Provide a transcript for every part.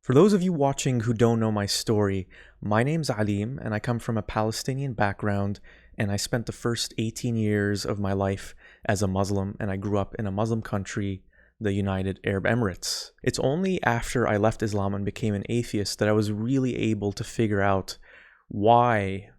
For those of you watching who don't know my story, my name's Alim and I come from a Palestinian background, and I spent the first 18 years of my life as a Muslim, and I grew up in a Muslim country, the United Arab Emirates. It's only after I left Islam and became an atheist that I was really able to figure out why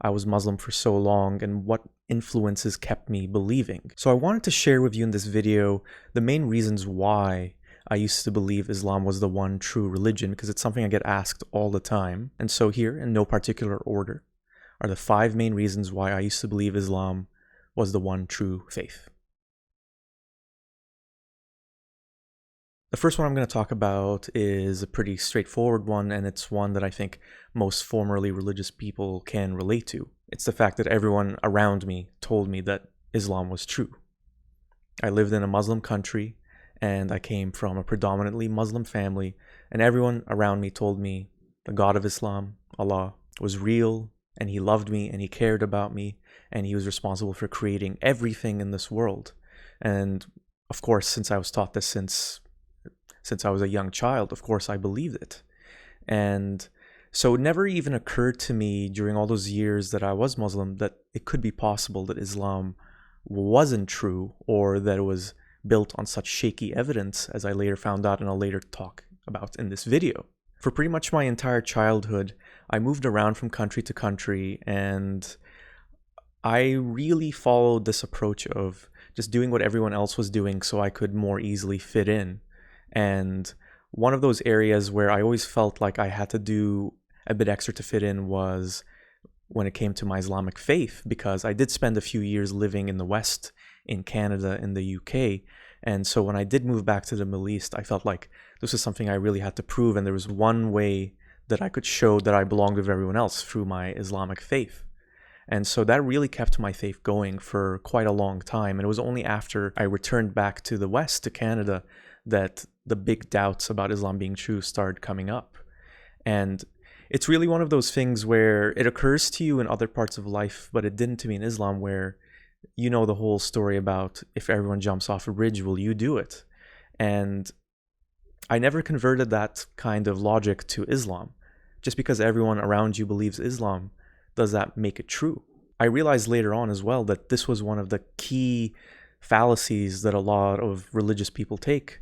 I was Muslim for so long and what influences kept me believing. So I wanted to share with you in this video the main reasons why I used to believe Islam was the one true religion, because it's something I get asked all the time. And so here, in no particular order, are the 5 main reasons why I used to believe Islam was the one true faith. The first one I'm going to talk about is a pretty straightforward one, and it's one that I think most formerly religious people can relate to. It's the fact that everyone around me told me that Islam was true. I lived in a Muslim country, and I came from a predominantly Muslim family, and everyone around me told me the God of Islam, Allah, was real, and He loved me, and He cared about me, and He was responsible for creating everything in this world. And of course, since I was taught this since I was a young child, of course I believed it. And so it never even occurred to me during all those years that I was Muslim that it could be possible that Islam wasn't true, or that it was built on such shaky evidence, as I later found out and I'll later talk about in this video. For pretty much my entire childhood, I moved around from country to country, and I really followed this approach of just doing what everyone else was doing so I could more easily fit in. And one of those areas where I always felt like I had to do a bit extra to fit in was when it came to my Islamic faith, because I did spend a few years living in the West, in Canada, in the UK. And so when I did move back to the Middle East, I felt like this was something I really had to prove. And there was one way that I could show that I belonged with everyone else, through my Islamic faith. And so that really kept my faith going for quite a long time. And it was only after I returned back to the West, to Canada, that the big doubts about Islam being true started coming up. And it's really one of those things where it occurs to you in other parts of life, but it didn't to me in Islam, where you know the whole story about if everyone jumps off a bridge, will you do it? And I never converted that kind of logic to Islam. Just because everyone around you believes Islam, does that make it true? I realized later on as well that this was one of the key fallacies that a lot of religious people take,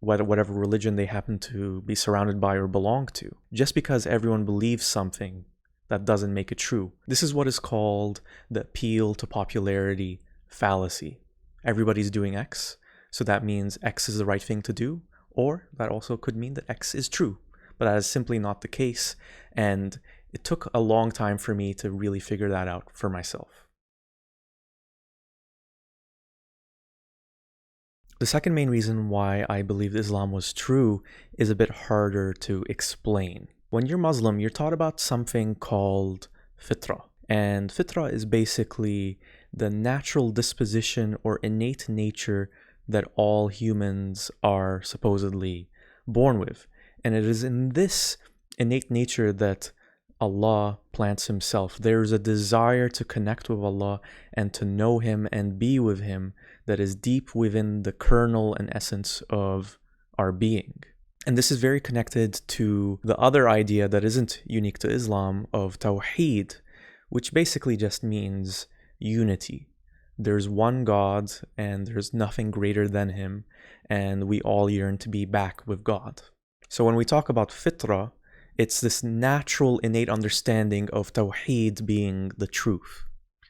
whatever religion they happen to be surrounded by or belong to. Just because everyone believes something, that doesn't make it true. This is what is called the appeal to popularity fallacy. Everybody's doing X, so that means X is the right thing to do, or that also could mean that X is true. But that is simply not the case, and it took a long time for me to really figure that out for myself. The second main reason why I believed Islam was true is a bit harder to explain. When you're Muslim, you're taught about something called fitrah. And fitrah is basically the natural disposition or innate nature that all humans are supposedly born with. And it is in this innate nature that Allah plants Himself. There is a desire to connect with Allah and to know Him and be with Him that is deep within the kernel and essence of our being. And this is very connected to the other idea that isn't unique to Islam of Tawheed, which basically just means unity. There's one God and there's nothing greater than Him, and we all yearn to be back with God. So when we talk about fitrah, it's this natural innate understanding of Tawheed being the truth.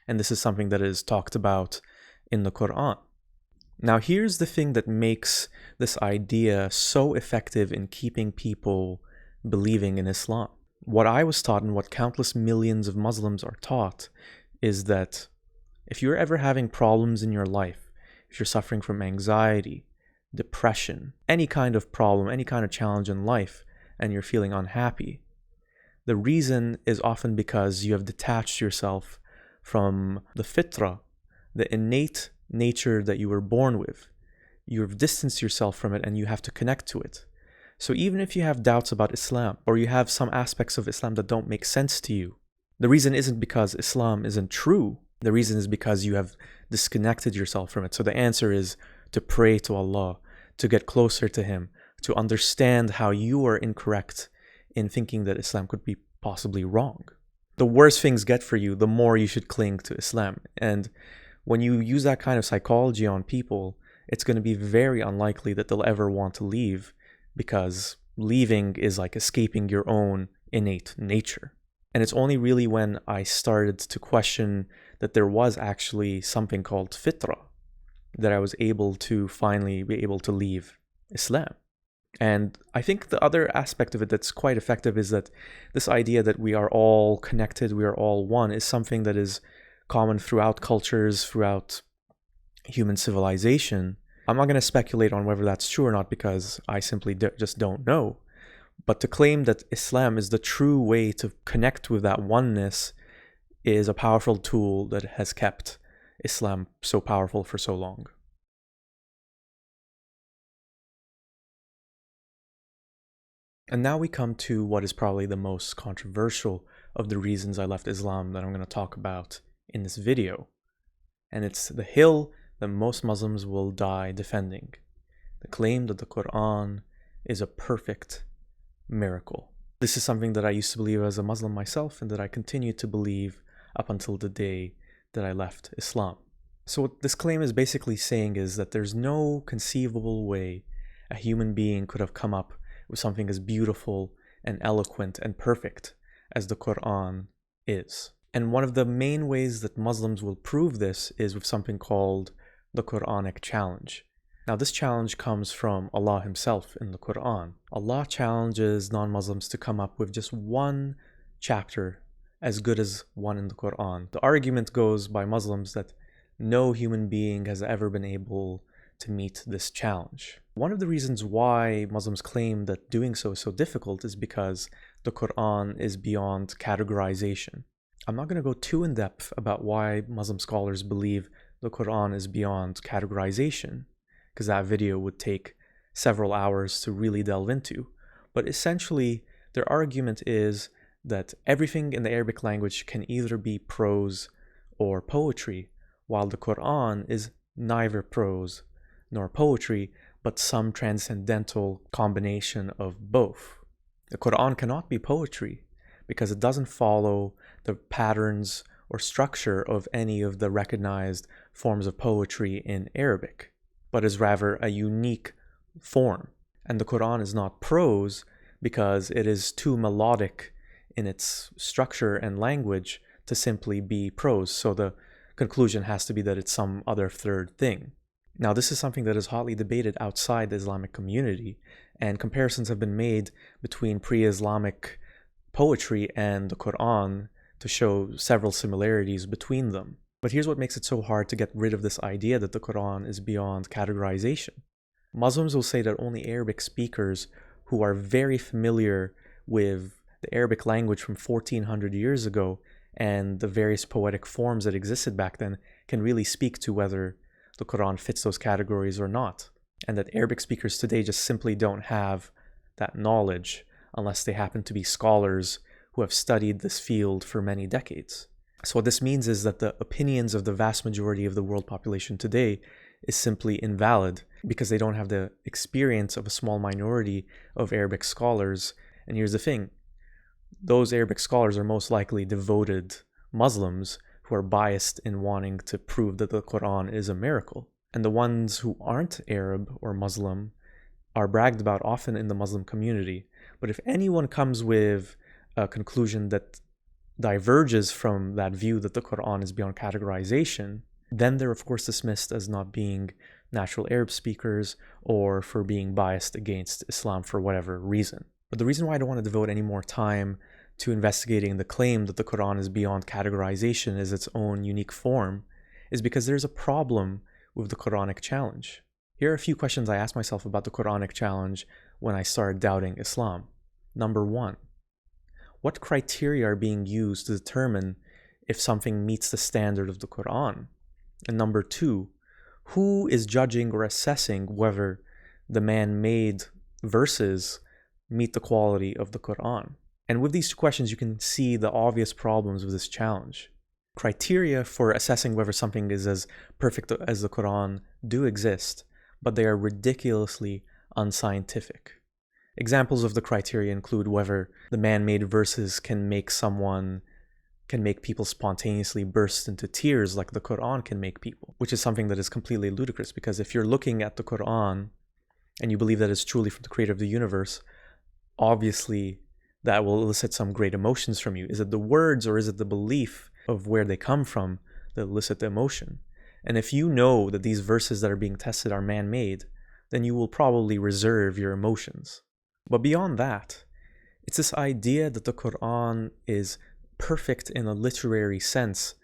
And this is something that is talked about in the Quran. Now here's the thing that makes this idea so effective in keeping people believing in Islam. What I was taught and what countless millions of Muslims are taught is that if you're ever having problems in your life, if you're suffering from anxiety, depression, any kind of problem, any kind of challenge in life, and you're feeling unhappy, the reason is often because you have detached yourself from the fitrah, the innate nature that you were born with. You've distanced yourself from it and you have to connect to it. So even if you have doubts about Islam, or you have some aspects of Islam that don't make sense to you, the reason isn't because Islam isn't true. The reason is because you have disconnected yourself from it. So the answer is to pray to Allah, to get closer to Him, to understand how you are incorrect in thinking that Islam could be possibly wrong. The worse things get for you, the more you should cling to Islam. And when you use that kind of psychology on people, it's going to be very unlikely that they'll ever want to leave, because leaving is like escaping your own innate nature. And it's only really when I started to question that there was actually something called fitrah that I was able to finally be able to leave Islam. And I think the other aspect of it that's quite effective is that this idea that we are all connected, we are all one, is something that is common throughout cultures, throughout human civilization. I'm not going to speculate on whether that's true or not, because I simply just don't know. But to claim that Islam is the true way to connect with that oneness is a powerful tool that has kept Islam so powerful for so long. And now we come to what is probably the most controversial of the reasons I left Islam that I'm going to talk about in this video. And it's the hill that most Muslims will die defending: the claim that the Quran is a perfect miracle. This is something that I used to believe as a Muslim myself, and that I continue to believe up until the day that I left Islam. So what this claim is basically saying is that there's no conceivable way a human being could have come up with something as beautiful and eloquent and perfect as the Quran is. And one of the main ways that Muslims will prove this is with something called the Quranic challenge. Now, this challenge comes from Allah Himself in the Quran. Allah challenges non-Muslims to come up with just one chapter as good as one in the Quran. The argument goes by Muslims that no human being has ever been able to meet this challenge. One of the reasons why Muslims claim that doing so is so difficult is because the Quran is beyond categorization. I'm not going to go too in depth about why Muslim scholars believe the Quran is beyond categorization, because that video would take several hours to really delve into. But essentially, their argument is that everything in the Arabic language can either be prose or poetry, while the Quran is neither prose nor poetry, but some transcendental combination of both. The Quran cannot be poetry because it doesn't follow the patterns or structure of any of the recognized forms of poetry in Arabic, but is rather a unique form. And the Quran is not prose because it is too melodic in its structure and language to simply be prose. So the conclusion has to be that it's some other third thing. Now, this is something that is hotly debated outside the Islamic community, and comparisons have been made between pre-Islamic poetry and the Quran to show several similarities between them. But here's what makes it so hard to get rid of this idea that the Quran is beyond categorization. Muslims will say that only Arabic speakers who are very familiar with the Arabic language from 1400 years ago and the various poetic forms that existed back then can really speak to whether the Quran fits those categories or not, and that Arabic speakers today just simply don't have that knowledge unless they happen to be scholars who have studied this field for many decades. So what this means is that the opinions of the vast majority of the world population today is simply invalid because they don't have the experience of a small minority of Arabic scholars. And here's the thing: those Arabic scholars are most likely devoted Muslims who are biased in wanting to prove that the Quran is a miracle. And the ones who aren't Arab or Muslim are bragged about often in the Muslim community. But if anyone comes with a conclusion that diverges from that view that the Quran is beyond categorization, then they're of course dismissed as not being natural Arab speakers or for being biased against Islam for whatever reason. But the reason why I don't want to devote any more time to investigating the claim that the Quran is beyond categorization as its own unique form is because there's a problem with the Quranic challenge. Here are a few questions I asked myself about the Quranic challenge when I started doubting Islam. Number one, what criteria are being used to determine if something meets the standard of the Quran? And number two, who is judging or assessing whether the man-made verses meet the quality of the Quran? And with these two questions, you can see the obvious problems with this challenge. Criteria for assessing whether something is as perfect as the Quran do exist, but they are ridiculously unscientific. Examples of the criteria include whether the man-made verses can make people spontaneously burst into tears like the Quran can make people, which is something that is completely ludicrous, because if you're looking at the Quran and you believe that it's truly from the creator of the universe, obviously that will elicit some great emotions from you. Is it the words or is it the belief of where they come from that elicit the emotion? And if you know that these verses that are being tested are man-made, then you will probably reserve your emotions. But beyond that, it's this idea that the Quran is perfect in a literary sense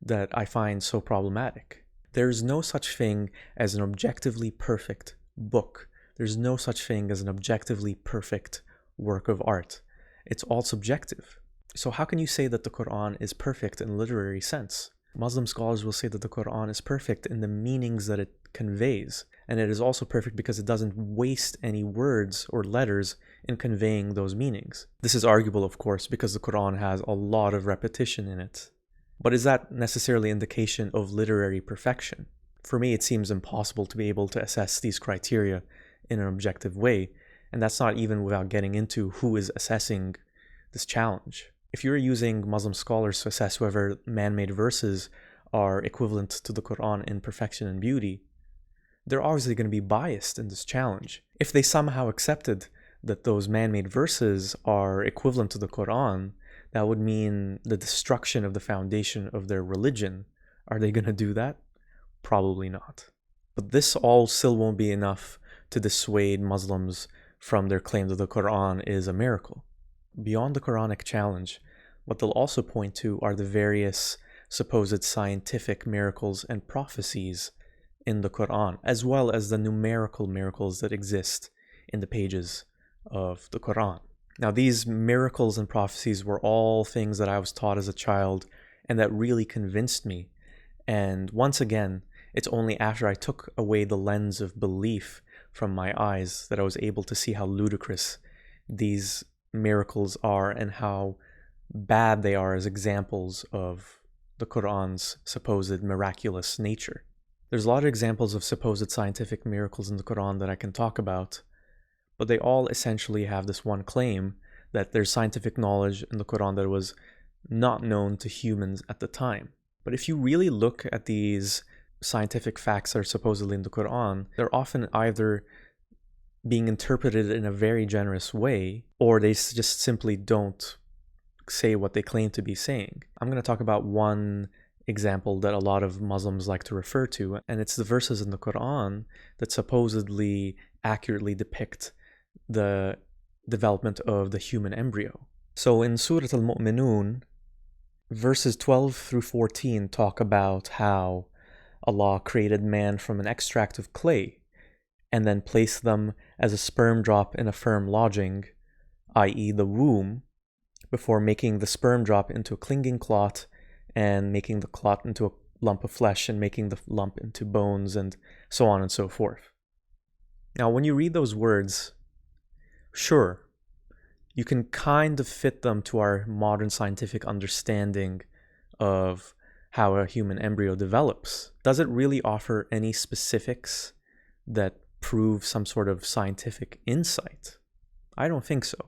that I find so problematic. There's no such thing as an objectively perfect book. There's no such thing as an objectively perfect work of art. It's all subjective. So how can you say that the Quran is perfect in a literary sense? Muslim scholars will say that the Quran is perfect in the meanings that it conveys, and it is also perfect because it doesn't waste any words or letters in conveying those meanings. This is arguable, of course, because the Quran has a lot of repetition in it. But is that necessarily an indication of literary perfection? For me, it seems impossible to be able to assess these criteria in an objective way, and that's not even without getting into who is assessing this challenge. If you're using Muslim scholars to assess whether man-made verses are equivalent to the Quran in perfection and beauty, they're obviously going to be biased in this challenge. If they somehow accepted that those man-made verses are equivalent to the Quran, that would mean the destruction of the foundation of their religion. Are they going to do that? Probably not. But this all still won't be enough to dissuade Muslims from their claim that the Quran is a miracle. Beyond the Quranic challenge, what they'll also point to are the various supposed scientific miracles and prophecies in the Quran, as well as the numerical miracles that exist in the pages of the Quran. Now, these miracles and prophecies were all things that I was taught as a child and that really convinced me. And once again, it's only after I took away the lens of belief from my eyes that I was able to see how ludicrous these miracles are and how bad they are as examples of the Quran's supposed miraculous nature. There's a lot of examples of supposed scientific miracles in the Quran that I can talk about, but they all essentially have this one claim that there's scientific knowledge in the Quran that was not known to humans at the time. But if you really look at these scientific facts that are supposedly in the Quran, they're often either being interpreted in a very generous way, or they just simply don't say what they claim to be saying. I'm going to talk about one example that a lot of Muslims like to refer to, and it's the verses in the Quran that supposedly accurately depict the development of the human embryo. So in Surah Al-Mu'minun, verses 12 through 14 talk about how Allah created man from an extract of clay and then placed them as a sperm drop in a firm lodging, i.e. the womb, before making the sperm drop into a clinging clot and making the clot into a lump of flesh and making the lump into bones and so on and so forth. Now, when you read those words, sure, you can kind of fit them to our modern scientific understanding of how a human embryo develops. Does it really offer any specifics that prove some sort of scientific insight? I don't think so.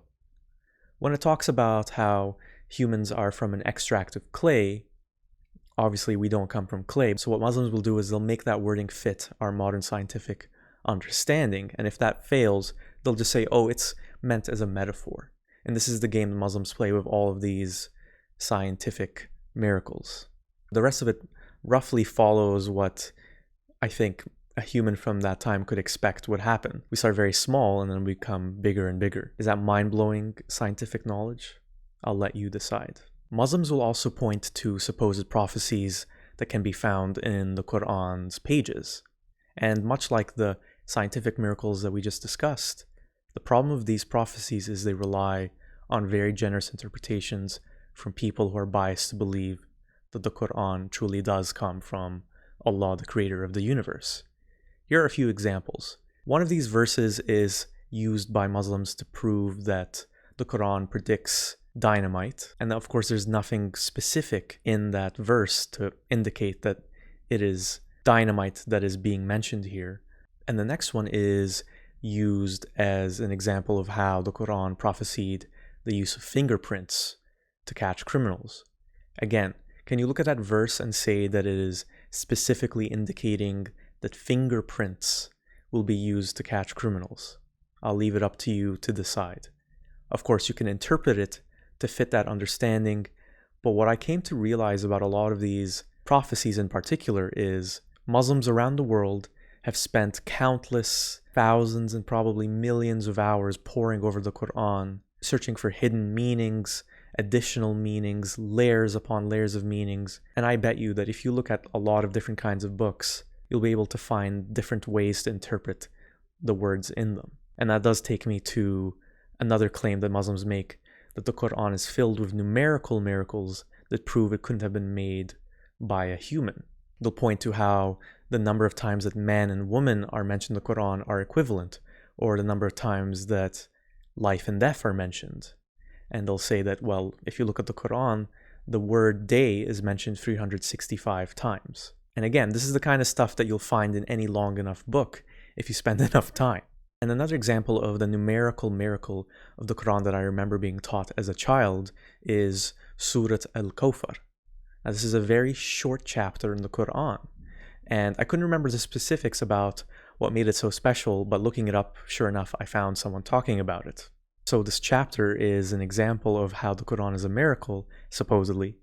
When it talks about how humans are from an extract of clay, obviously we don't come from clay. So what Muslims will do is they'll make that wording fit our modern scientific understanding. And if that fails, they'll just say, oh, it's meant as a metaphor. And this is the game the Muslims play with all of these scientific miracles. The rest of it roughly follows what I think a human from that time could expect would happen. We start very small and then we become bigger and bigger. Is that mind-blowing scientific knowledge? I'll let you decide. Muslims will also point to supposed prophecies that can be found in the Quran's pages. And much like the scientific miracles that we just discussed, the problem of these prophecies is they rely on very generous interpretations from people who are biased to believe that the Quran truly does come from Allah, the creator of the universe. Here are a few examples. One of these verses is used by Muslims to prove that the Quran predicts dynamite. And of course, there's nothing specific in that verse to indicate that it is dynamite that is being mentioned here. And the next one is used as an example of how the Quran prophesied the use of fingerprints to catch criminals. Again, can you look at that verse and say that it is specifically indicating that fingerprints will be used to catch criminals? I'll leave it up to you to decide. Of course, you can interpret it to fit that understanding, but what I came to realize about a lot of these prophecies in particular is Muslims around the world have spent countless thousands and probably millions of hours poring over the Quran, searching for hidden meanings, additional meanings, layers upon layers of meanings. And I bet you that if you look at a lot of different kinds of books, you'll be able to find different ways to interpret the words in them. And that does take me to another claim that Muslims make, that the Quran is filled with numerical miracles that prove it couldn't have been made by a human. They'll point to how the number of times that man and woman are mentioned in the Quran are equivalent, or the number of times that life and death are mentioned. And they'll say that, well, if you look at the Quran, the word day is mentioned 365 times. And again, this is the kind of stuff that you'll find in any long enough book if you spend enough time. And another example of the numerical miracle of the Quran that I remember being taught as a child is Surat Al-Kawthar. Now, this is a very short chapter in the Quran, and I couldn't remember the specifics about what made it so special, but looking it up, sure enough, I found someone talking about it. So this chapter is an example of how the Quran is a miracle, supposedly,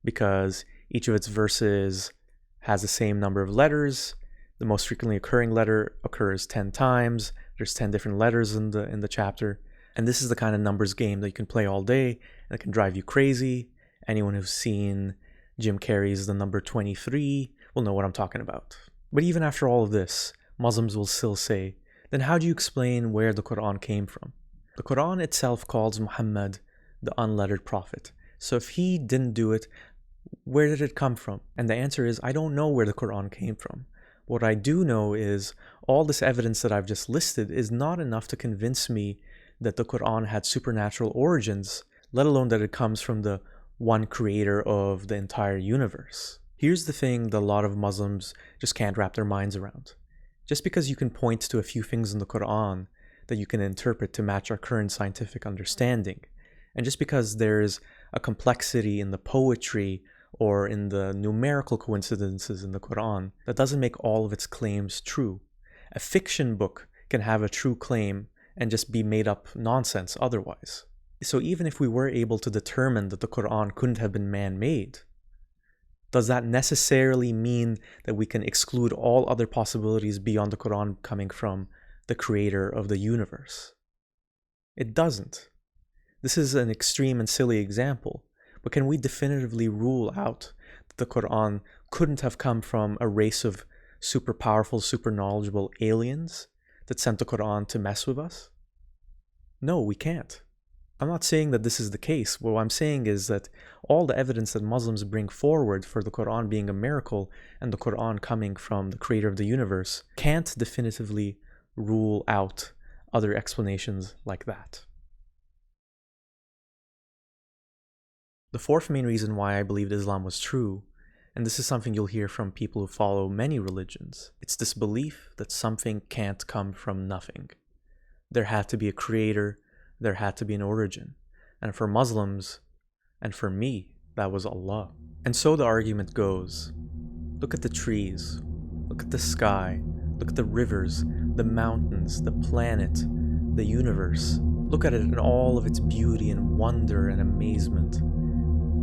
because each of its verses has the same number of letters. The most frequently occurring letter occurs 10 times. There's 10 different letters in the chapter. And this is the kind of numbers game that you can play all day, and it can drive you crazy. Anyone who's seen Jim Carrey's The Number 23 will know what I'm talking about. But even after all of this, Muslims will still say, then how do you explain where the Quran came from? The Quran itself calls Muhammad the unlettered prophet. So if he didn't do it, where did it come from? And the answer is, I don't know where the Quran came from. What I do know is all this evidence that I've just listed is not enough to convince me that the Quran had supernatural origins, let alone that it comes from the one creator of the entire universe. Here's the thing that a lot of Muslims just can't wrap their minds around. Just because you can point to a few things in the Quran that you can interpret to match our current scientific understanding, and just because there's a complexity in the poetry or in the numerical coincidences in the Quran, that doesn't make all of its claims true. A fiction book can have a true claim and just be made up nonsense otherwise. So even if we were able to determine that the Quran couldn't have been man-made, does that necessarily mean that we can exclude all other possibilities beyond the Quran coming from the creator of the universe? It doesn't. This is an extreme and silly example, but can we definitively rule out that the Quran couldn't have come from a race of super powerful, super knowledgeable aliens that sent the Quran to mess with us? No, we can't. I'm not saying that this is the case. What I'm saying is that all the evidence that Muslims bring forward for the Quran being a miracle and the Quran coming from the creator of the universe can't definitively rule out other explanations like that. The fourth main reason why I believed Islam was true, and this is something you'll hear from people who follow many religions, it's this belief that something can't come from nothing. There had to be a creator, there had to be an origin. And for Muslims, and for me, that was Allah. And so the argument goes, look at the trees, look at the sky, look at the rivers, the mountains, the planet, the universe. Look at it in all of its beauty and wonder and amazement.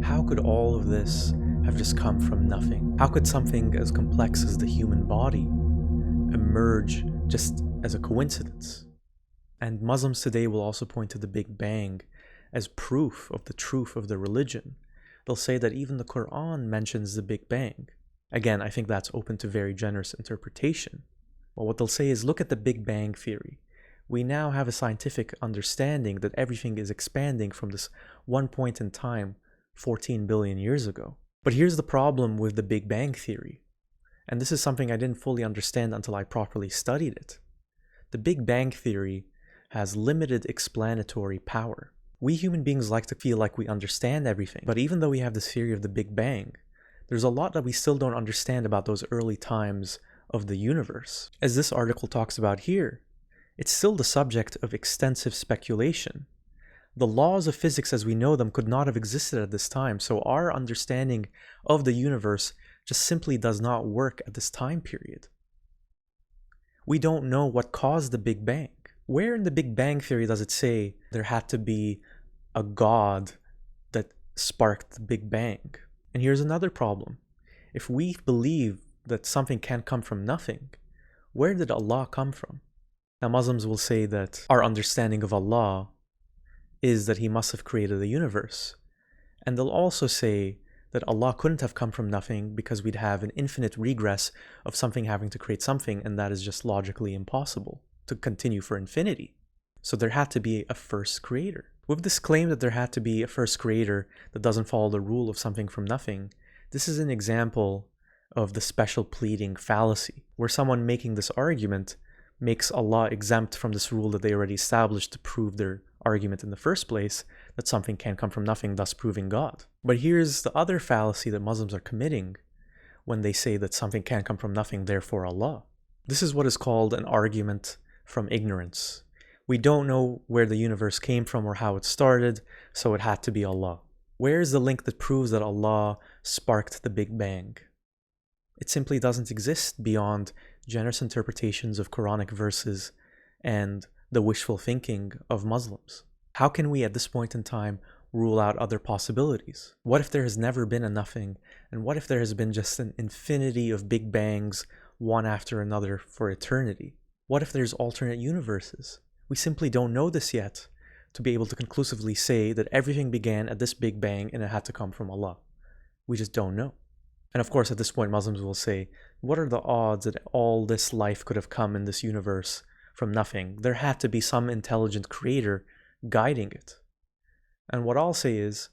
How could all of this have just come from nothing? How could something as complex as the human body emerge just as a coincidence? And Muslims today will also point to the Big Bang as proof of the truth of the religion. They'll say that even the Quran mentions the Big Bang. Again, I think that's open to very generous interpretation. Well, what they'll say is, look at the Big Bang theory. We now have a scientific understanding that everything is expanding from this one point in time 14 billion years ago. But here's the problem with the Big Bang theory. And this is something I didn't fully understand until I properly studied it. The Big Bang theory has limited explanatory power. We human beings like to feel like we understand everything, but even though we have this theory of the Big Bang, there's a lot that we still don't understand about those early times of the universe. As this article talks about here, it's still the subject of extensive speculation. The laws of physics as we know them could not have existed at this time, so our understanding of the universe just simply does not work at this time period. We don't know what caused the Big Bang. Where in the Big Bang Theory does it say there had to be a God that sparked the Big Bang? And here's another problem. If we believe that something can come from nothing, where did Allah come from? Now, Muslims will say that our understanding of Allah is that He must have created the universe. And they'll also say that Allah couldn't have come from nothing because we'd have an infinite regress of something having to create something, and that is just logically impossible to continue for infinity. So there had to be a first creator. With this claim that there had to be a first creator that doesn't follow the rule of something from nothing, this is an example of the special pleading fallacy, where someone making this argument makes Allah exempt from this rule that they already established to prove their argument in the first place, that something can come from nothing, thus proving God. But here's the other fallacy that Muslims are committing when they say that something can come from nothing, therefore Allah. This is what is called an argument from ignorance. We don't know where the universe came from or how it started, so it had to be Allah. Where is the link that proves that Allah sparked the Big Bang? It simply doesn't exist beyond generous interpretations of Quranic verses and the wishful thinking of Muslims. How can we at this point in time rule out other possibilities? What if there has never been a nothing? And what if there has been just an infinity of Big Bangs, one after another for eternity? What if there's alternate universes? We simply don't know this yet to be able to conclusively say that everything began at this Big Bang and it had to come from Allah. We just don't know. And of course, at this point, Muslims will say, what are the odds that all this life could have come in this universe from nothing? There had to be some intelligent creator guiding it. And what I'll say is,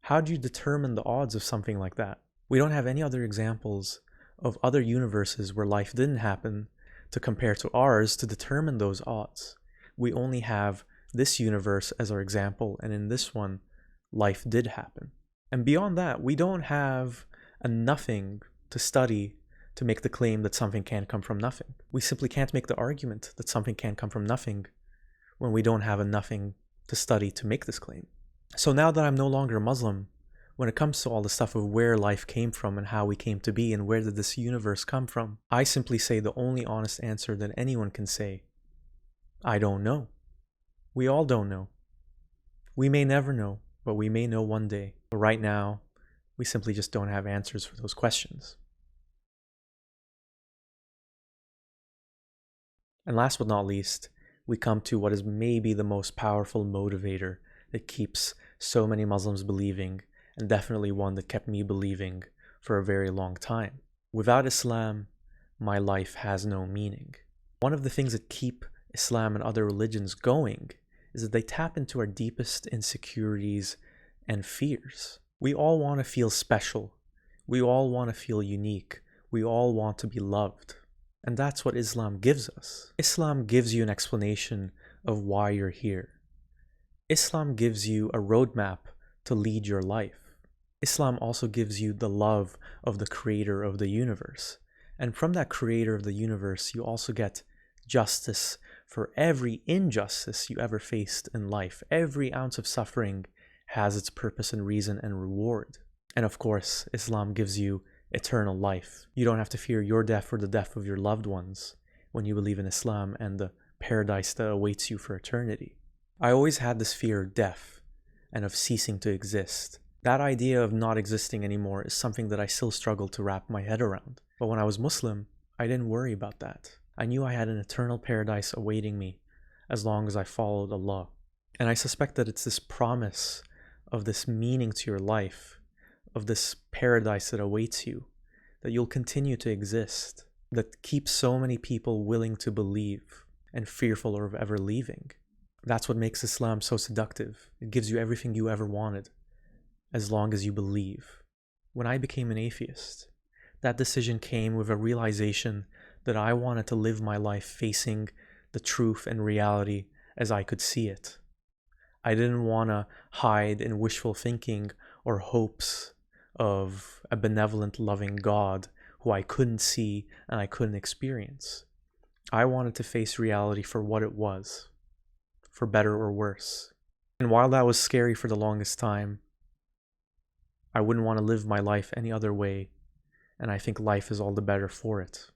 how do you determine the odds of something like that? We don't have any other examples of other universes where life didn't happen to compare to ours to determine those odds. We only have this universe as our example, and in this one, life did happen. And beyond that, we don't have a nothing to study to make the claim that something can come from nothing. We simply can't make the argument that something can come from nothing when we don't have a nothing to study to make this claim. So now that I'm no longer a Muslim, when it comes to all the stuff of where life came from and how we came to be and where did this universe come from, I simply say the only honest answer that anyone can say, I don't know. We all don't know. We may never know, but we may know one day. But right now, we simply just don't have answers for those questions. And last but not least, we come to what is maybe the most powerful motivator that keeps so many Muslims believing, and definitely one that kept me believing for a very long time. Without Islam, my life has no meaning. One of the things that keep Islam and other religions going is that they tap into our deepest insecurities and fears. We all want to feel special. We all want to feel unique. We all want to be loved. And that's what Islam gives us. Islam gives you an explanation of why you're here. Islam gives you a roadmap to lead your life. Islam also gives you the love of the creator of the universe. And from that creator of the universe, you also get justice for every injustice you ever faced in life. Every ounce of suffering has its purpose and reason and reward. And of course, Islam gives you eternal life. You don't have to fear your death or the death of your loved ones when you believe in Islam and the paradise that awaits you for eternity. I always had this fear of death and of ceasing to exist. That idea of not existing anymore is something that I still struggle to wrap my head around. But when I was Muslim, I didn't worry about that. I knew I had an eternal paradise awaiting me as long as I followed Allah. And I suspect that it's this promise of this meaning to your life, of this paradise that awaits you, that you'll continue to exist, that keeps so many people willing to believe and fearful of ever leaving. That's what makes Islam so seductive. It gives you everything you ever wanted, as long as you believe. When I became an atheist, that decision came with a realization that I wanted to live my life facing the truth and reality as I could see it. I didn't want to hide in wishful thinking or hopes of a benevolent, loving God who I couldn't see and I couldn't experience. I wanted to face reality for what it was, for better or worse. And while that was scary for the longest time, I wouldn't want to live my life any other way, and I think life is all the better for it.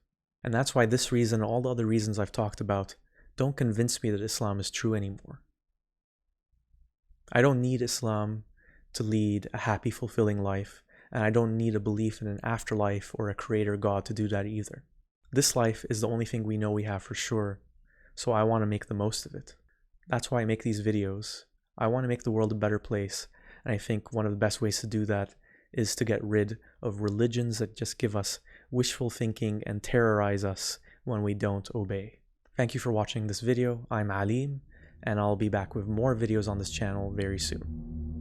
And that's why this reason and all the other reasons I've talked about don't convince me that Islam is true anymore. I don't need Islam to lead a happy, fulfilling life, and I don't need a belief in an afterlife or a creator God to do that either. This life is the only thing we know we have for sure, so I want to make the most of it. That's why I make these videos. I want to make the world a better place, and I think one of the best ways to do that is to get rid of religions that just give us wishful thinking and terrorize us when we don't obey. Thank you for watching this video. I'm Alim, and I'll be back with more videos on this channel very soon.